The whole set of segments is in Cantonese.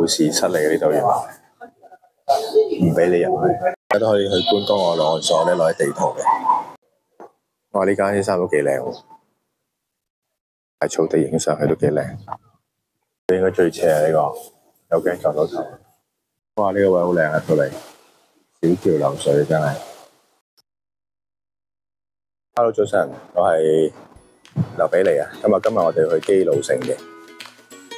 導示室嚟嘅呢度，原來唔俾你入去。大家都可以去觀光我路案所咧攞啲地圖嘅。哇！呢間啲衫都幾靚喎，喺草地影上去都幾靚。應該最斜啊呢個，有驚撞到頭。哇！呢個位好靚啊，到嚟小橋流水真係。Hello 早晨，我係劉比利啊。今日我哋去基佬城嘅。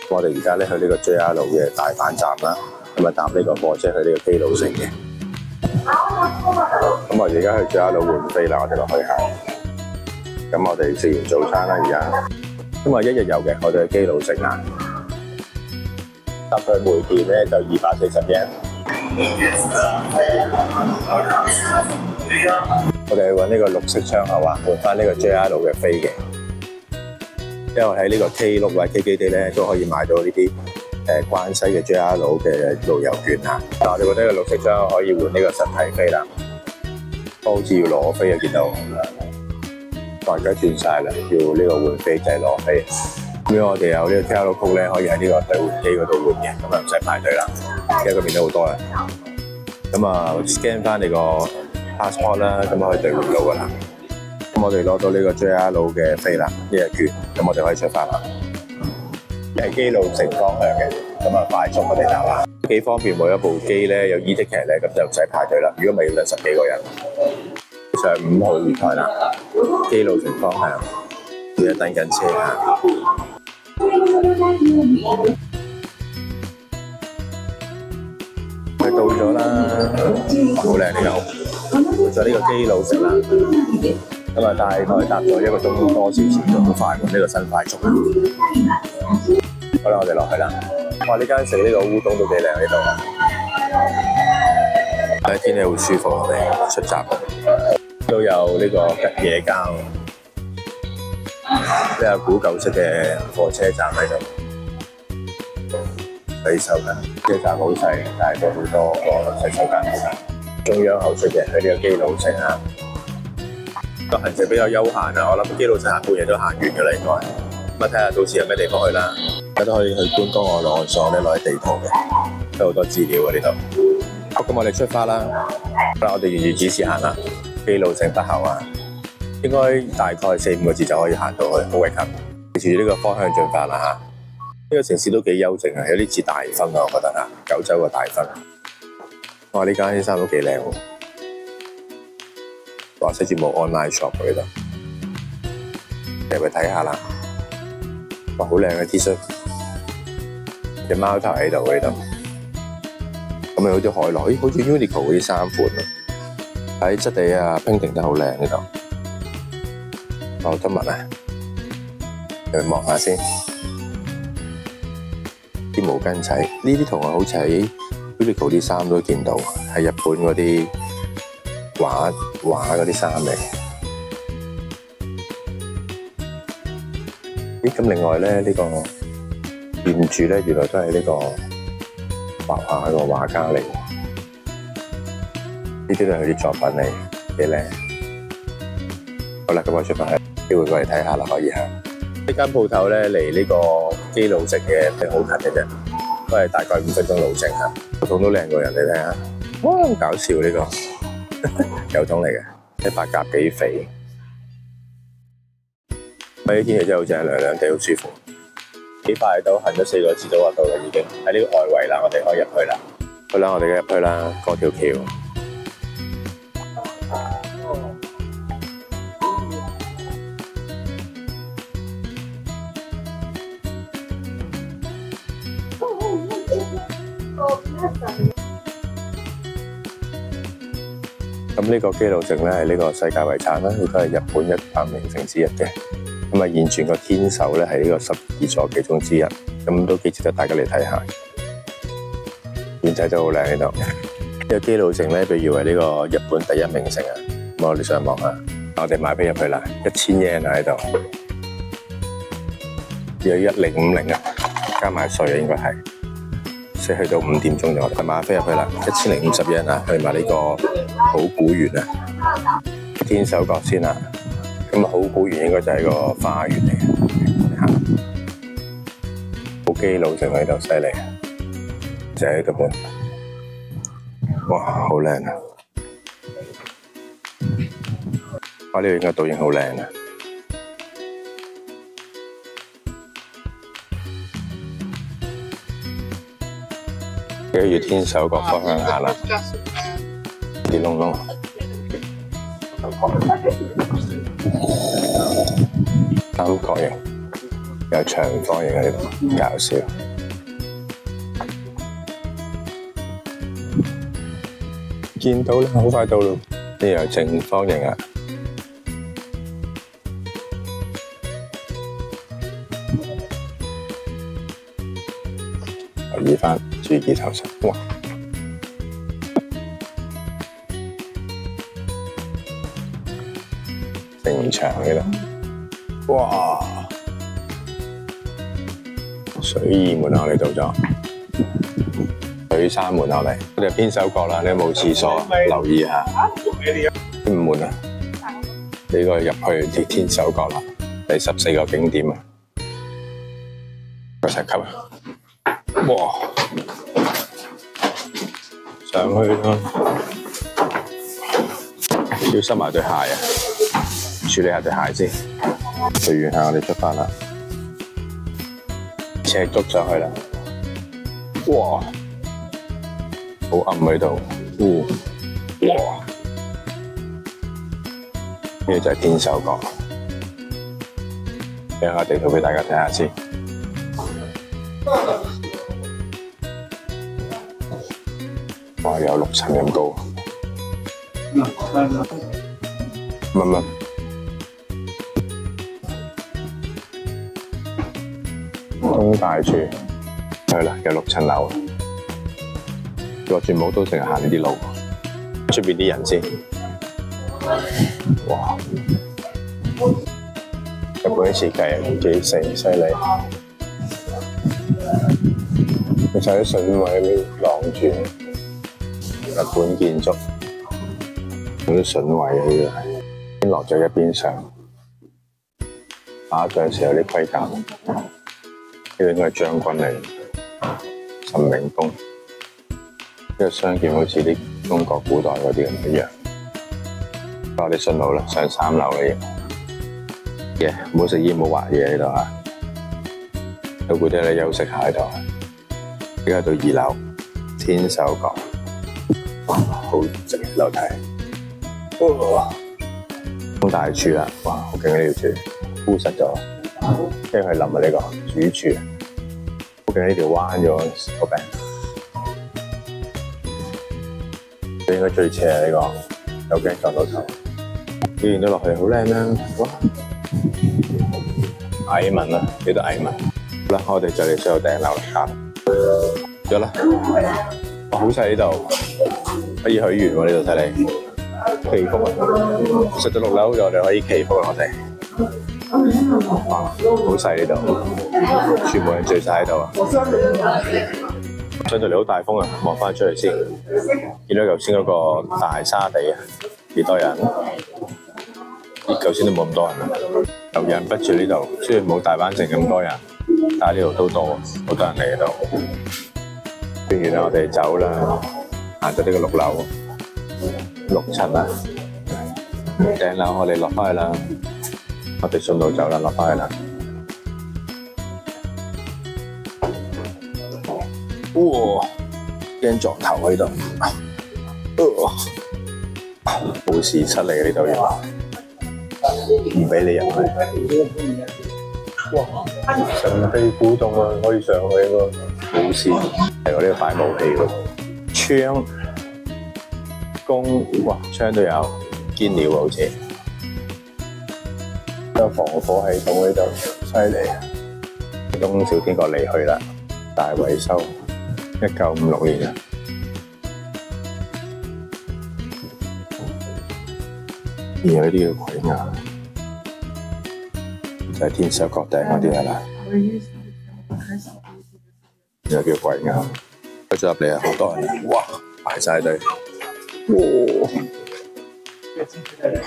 我哋而家咧去呢個 JR 路嘅大阪站啦，咁啊搭呢個火車去呢個基佬城嘅。咁我而家去 JR 路換飛啦，我哋落去行。咁我哋食完早餐啦，而家。咁啊一日遊嘅，我哋去基佬城啊。搭去梅田咧就240 yen。我哋去揾呢個綠色窗口啊，換翻呢個 JR 路嘅飛嘅。因為喺呢個 K 碌或者 K 基地咧都可以買到呢啲關西嘅 JR 路嘅路遊券啊。但我哋覺得呢個綠色窗口可以換呢個實體飛啦。好似要攞飛啊，見到大家轉晒啦，要呢個換飛就係攞飛。咁我哋有呢個 JR 曲咧，可以喺呢個兌換機嗰度換嘅，咁啊唔使排隊啦。而家嗰邊都好多人。咁啊 scan 翻你個 passport 啦，咁可以兌換到噶啦。咁我哋攞到呢個 JR 路嘅飛啦，呢日券，咁我哋可以出發啦。係基佬城方向嘅，咁啊快速我哋搭啦，幾方便。每一部機咧有 e-ticket 咧，咁就唔使排隊啦。如果咪要10幾個人。上5號月台啦，基佬城方向，而家等緊車啊。佢到咗啦，好靚呢個，到咗呢個基佬城啦。咁啊，大概搭咗1個鐘多少少就好快喎，呢個新快速。好啦，我哋落去啦。哇！呢間食呢個烏冬都幾靚呢度。天氣好舒服，我哋出閘都有呢個吉野家，呢個古舊式嘅火車站喺度。洗手間，車站好細，但係都好多個洗手間。中央口出嘅去呢個基佬城啊。個行程比較悠閒啊，我諗基佬城下半日都行完㗎啦，應該。咁啊，睇下到時有咩地方去啦。大家都可以去觀光我路案所咧攞啲地圖嘅，都好多資料啊呢度。好，咁我哋出發啦。好啦，我哋沿住指示行啦。基佬城北口啊，應該大概4、5個字就可以行到去，好鬼近。沿住呢個方向進發啦嚇。呢個城市都幾幽靜啊，有啲似大分啊，我覺得啊，九州嘅大分。哇！呢間啲衫都幾靚喎。話寫住冇 online shop 喺度，入去睇下啦。哇，好靚嘅 T 恤，隻貓頭喺度喎呢度。咁有啲海螺，咦，好似 Uniqlo 嗰啲衫款咯。喺質地啊，拼定得好靚呢度。我今日啊，入去望下先。啲毛巾仔，呢啲圖案好似喺 Uniqlo 啲衫都見到，係日本嗰啲畫嗰啲衫嚟。咦，咁另外咧，呢個原著咧，原來都係呢個畫畫個畫家嚟。呢啲都係佢啲作品嚟，幾靚。好啦，咁我出發去，機會過嚟睇下啦，可以行。呢間鋪頭咧離呢個基佬城嘅好近嘅啫，都係大概5分鐘路程嚇。個桶都靚過人，你睇下。哇，好搞笑呢個，油桶嚟嘅，啲白鴿幾肥。呢天氣真係好正，涼涼地好舒服。幾快到，行咗4個字都話到啦，已經喺呢個外圍啦，我哋可以入去啦。好啦，我哋入去啦，過條橋。咁呢個基佬城咧係呢個世界遺產啦，亦都係日本100名城之一嘅。咁啊，現存個天守咧係呢個12座其中之一，咁都幾值得大家嚟睇下。遠仔都好靚喺度。呢個基佬城咧被譽為呢個日本第1名城啊。咁我哋上網下，我哋買飛入去啦，1000 yen 啊喺度，有1050啊，加埋稅啊應該係。即去到5點鐘就買飛入去啦，1050 yen啊，去埋呢個好古園啊，天守閣先啦。咁好古園應該就係個花園嚟嘅，好基佬城喺度犀利啊！就喺度噃。哇，好靚啊！哇，呢度應該倒影好靚啊！跟住天守閣方向行啦，啲窿窿，三角形有長方形喺度，搞笑。見到啦，好快到啦！呢度有正方形啊，留意翻，注意頭身。哇！城牆喺度，哇！水二門口你到咗。水山門口嚟，我哋偏手角啦，你有冇廁所？留意下。五門啊，呢個入去啲天守角啦，第14個景點啊，個石級啊，哇！上去啦，要收埋對鞋啊，處理下對鞋先。去完下我哋出發啦，赤足上去啦，哇！好暗喺度，哇！呢個就係天守閣，俾下地圖俾大家睇下先。哇！有6層咁高，乜？東大柱，係啦，有6層樓。落住帽都成日行呢啲路，出邊啲人先，哇！日本啲設計幾犀利，佢就喺順位呢晾住日本建築，嗰啲順位呢個係先落咗一邊上，打仗時候啲盔甲，呢個應該係將軍嚟，陳明公。呢個相劍好似啲中國古代嗰啲咁一樣。我哋順路啦，上3樓啦要。唔好食煙，唔好畫嘢喺度啊！有攰啲你休息下喺度。而家到2樓，天守閣，哇，好直嘅樓梯。東大柱啦，哇，好勁呢條柱，敷實咗，跟住係淋啊呢個主柱，好勁呢條彎咗個柄。應該最斜呢個，有驚撞到頭。表現到落去好靚啦，哇！蟻紋啊，幾多蟻紋？好啦，我哋就嚟上到頂樓啦，咗啦。哇，好細呢度，可以許願喎呢度睇你。祈福啊！上到6樓，我哋可以祈福啦，我哋。哇，好細呢度，全部人聚晒喺度啊！上到嚟好大風啊！望翻出嚟先，見到頭先嗰個大沙地啊，幾多人？咦，頭先都冇咁多人啊，有人不住呢度，雖然冇大灣城咁多人，但係呢度都多，好多人嚟呢度。不如我哋走啦，行到呢個6樓，6層啦，頂樓我哋落翻去啦，我哋順路走啦，落翻去啦。哇！驚撞頭喺度，報時室嚟嘅呢度嘢，唔俾你入去。哇！神秘古洞啊，可以上去喎。報時係我呢度擺武器喎，槍、弓，哇！槍都有，堅料好似。有防火系統喺度，犀利啊！東小天閣離去啦，大維修。1956年啊，而有啲叫鬼牙，就係天守閣頂嗰啲係啦，又叫鬼牙。佢再入嚟啊，好多人，哇，排晒隊，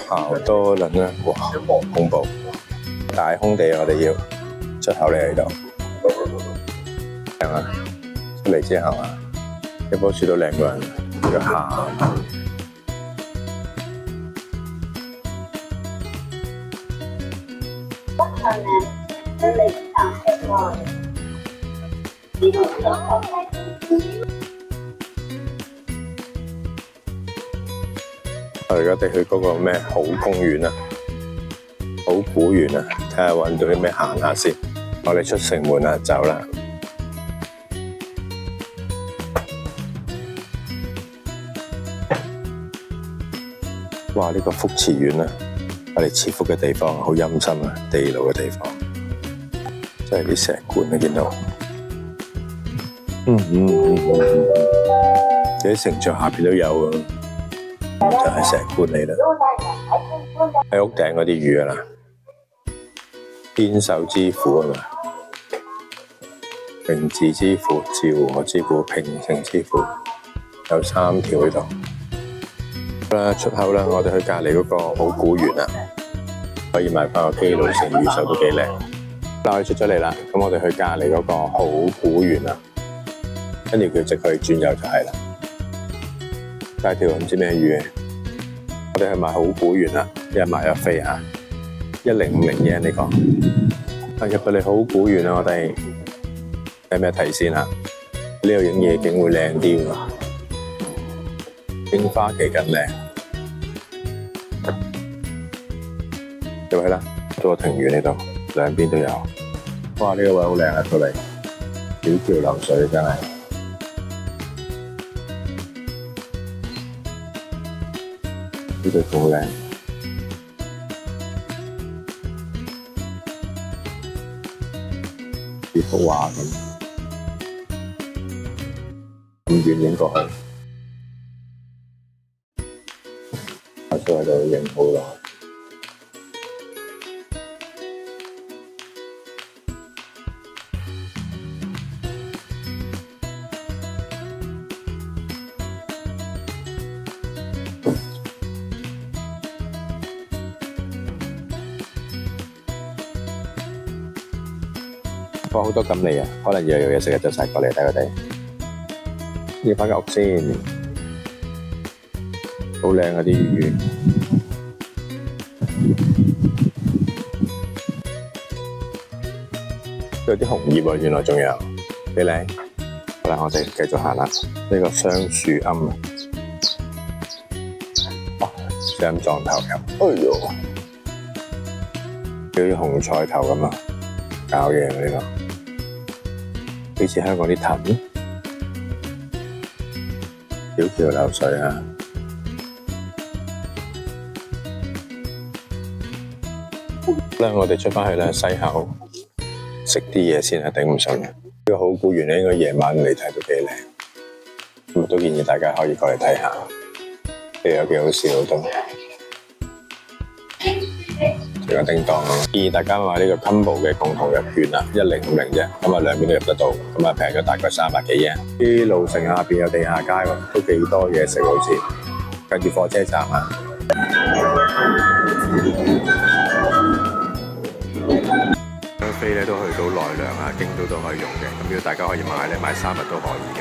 哇，好多人啊，哇，恐怖！大空地我哋要出口嚟喺度，係嘛？出嚟之後啊，一棵樹都靚過人，叫蝦。我而家哋去嗰個咩好公園啊，好古園啊，睇下揾到啲咩行下先。我哋出城門啦，走啦。哇！呢個福慈園啊，我哋賜福嘅地方，好陰森啊，地牢嘅地方，真係啲石棺你見到。啲城牆下邊都有啊，就係石棺嚟啦。喺屋頂嗰啲魚啊啦，天授之父啊嘛，明治之父、昭和之父、平成之父，有3條喺度。好啦，出口啦，我哋去隔離嗰個好古園啦，可以買翻個 K 路成魚手都幾靚。嗱，我哋出咗嚟啦，咁我哋去隔離嗰個好古園啦，跟住佢直去轉右就係啦。帶條唔知咩魚嘅，我哋去買好古園啦，一日買一飛嚇，1050 yen 呢個。入到嚟好古園啦，我哋有咩睇先啊？呢度影夜景會靚啲喎。櫻花期更靚，入去啦，到個庭園呢度，兩邊都有。哇！呢個位好靚啊，出嚟，小橋流水真係。呢度好靚，似幅畫咁，咁遠影過去。都喺度影好耐。哇！好多錦鯉啊，可能又有嘢食嘅，就晒過嚟睇佢哋。要返間屋先。好靚啊啲魚，有啲紅葉啊，原來仲有幾靚。好啦，我哋繼續行啦。呢個雙樹鵪啊，想撞頭咁，哎呦，好似紅菜頭咁啊，搞嘢啊呢個，好似香港啲藤，小橋流水啊。我哋出返去咧西口食啲嘢先啊，頂唔順。呢個好古園咧，應該夜晚嚟睇都幾靚，咁都建議大家可以過嚟睇下，呢有幾好笑都。仲有叮當啊！建議大家買呢個 Combo 嘅共同入券啊，1050啫，咁啊兩邊都入得到，咁啊平咗大概300幾yen。啲路城下邊有地下街喎，都幾多嘢食好似。近住火車站啊！飛咧都去到奈良啊、京都都可以用嘅，咁如果大家可以買咧，買3日都可以嘅。